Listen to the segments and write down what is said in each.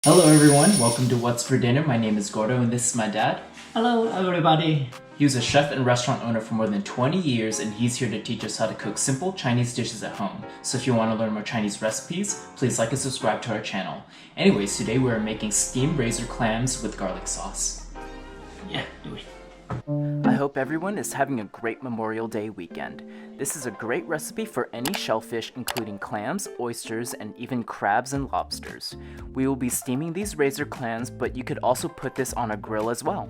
Hello everyone, welcome to What's for Dinner. My name is Gordo and this is my dad. Hello everybody. He was a chef and restaurant owner for more than 20 years and he's here to teach us how to cook simple Chinese dishes at home. So if you want to learn more Chinese recipes, please like and subscribe to our channel. Anyways, today we are making steamed razor clams with garlic sauce. Yeah, do it. I hope everyone is having a great Memorial Day weekend. This is a great recipe for any shellfish, including clams, oysters, and even crabs and lobsters. We will be steaming these razor clams, but you could also put this on a grill as well.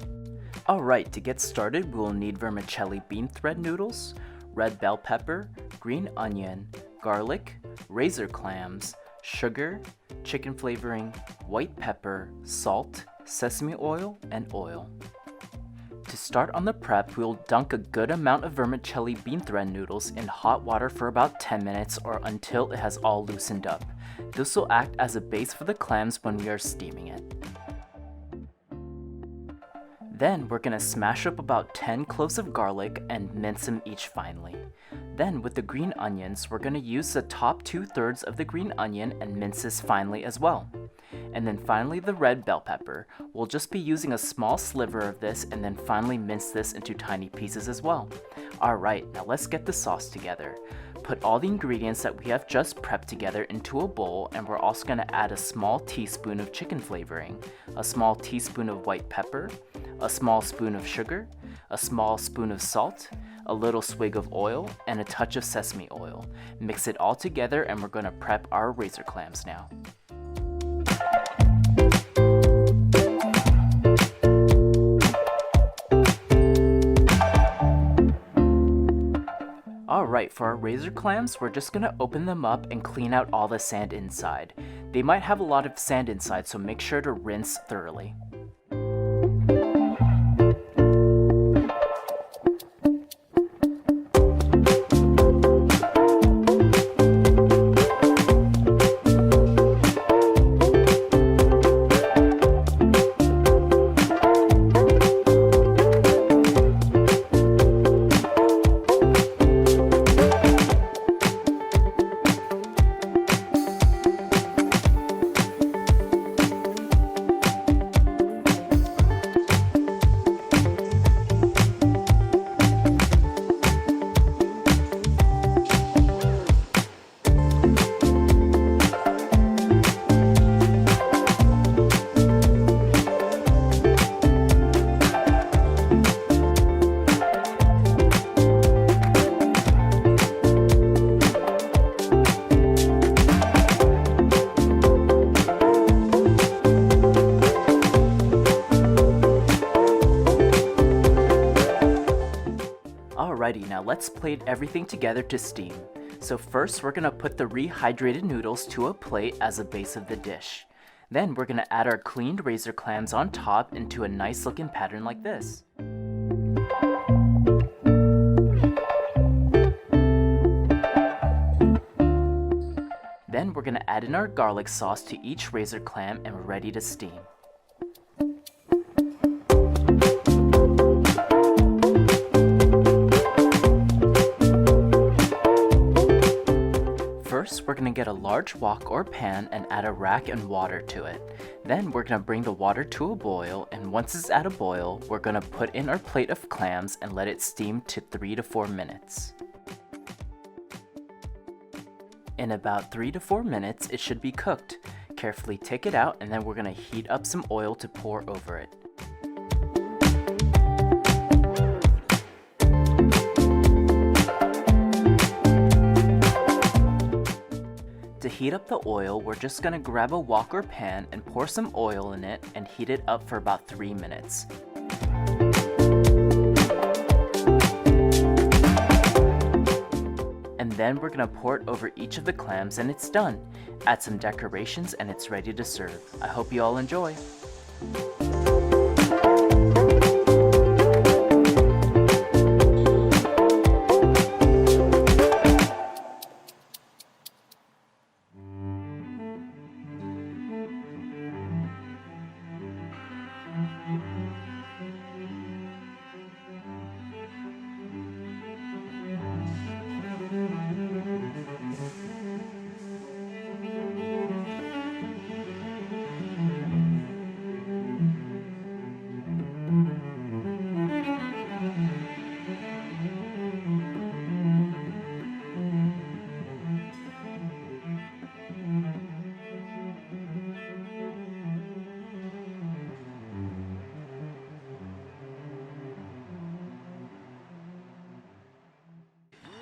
Alright, to get started, we will need vermicelli bean thread noodles, red bell pepper, green onion, garlic, razor clams, sugar, chicken flavoring, white pepper, salt, sesame oil, and oil. To start on the prep, we will dunk a good amount of vermicelli bean thread noodles in hot water for about 10 minutes or until it has all loosened up. This will act as a base for the clams when we are steaming it. Then we're going to smash up about 10 cloves of garlic and mince them each finely. Then with the green onions, we're going to use the top 2/3 of the green onion and mince this finely as well. And then finally the red bell pepper. We'll just be using a small sliver of this and then finally mince this into tiny pieces as well. Alright, now let's get the sauce together. Put all the ingredients that we have just prepped together into a bowl, and we're also going to add a small teaspoon of chicken flavoring, a small teaspoon of white pepper, a small spoon of sugar, a small spoon of salt, a little swig of oil, and a touch of sesame oil. Mix it all together and we're going to prep our razor clams now. Alright, for our razor clams, we're just going to open them up and clean out all the sand inside. They might have a lot of sand inside, so make sure to rinse thoroughly. Alrighty, now let's plate everything together to steam. So first we're going to put the rehydrated noodles to a plate as a base of the dish. Then we're going to add our cleaned razor clams on top into a nice looking pattern like this. Then we're going to add in our garlic sauce to each razor clam and we're ready to steam. First, we're going to get a large wok or pan and add a rack and water to it. Then we're going to bring the water to a boil, and once it's at a boil, we're going to put in our plate of clams and let it steam to 3 to 4 minutes. In about 3 to 4 minutes, it should be cooked. Carefully take it out, and then we're going to heat up some oil to pour over it. To heat up the oil, we're just going to grab a wok or pan and pour some oil in it and heat it up for about 3 minutes. And then we're going to pour it over each of the clams and it's done. Add some decorations and it's ready to serve. I hope you all enjoy.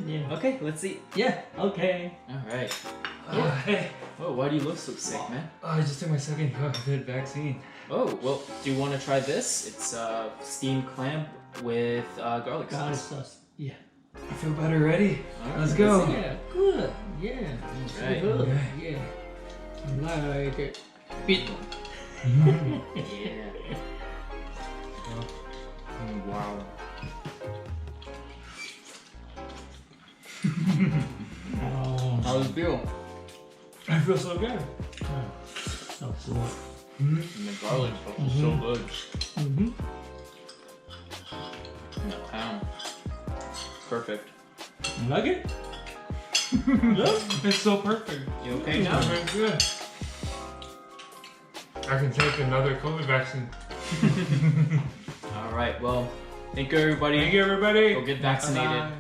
Yeah. Okay, let's eat. Yeah. Okay. All right. Hey, Oh, why do you look so sick, man? I just took my second COVID vaccine. Oh, well, do you want to try this? It's steamed clam with garlic Garlic sauce. sauce. Yeah. I feel better already. All right, Let's go. Yeah. Good. Yeah. It's Right. good. Okay. Yeah. Like it. Bit. Yeah. Wow. Oh. How does it feel? I feel so good. So good. And the garlic sauce is so good. Mm-hmm. And the clam. Perfect. You like it? It's so perfect. You okay now? Very good. I can take another COVID vaccine. All right. Well, thank you, everybody. Thank you, everybody. Go get vaccinated. Bye-bye.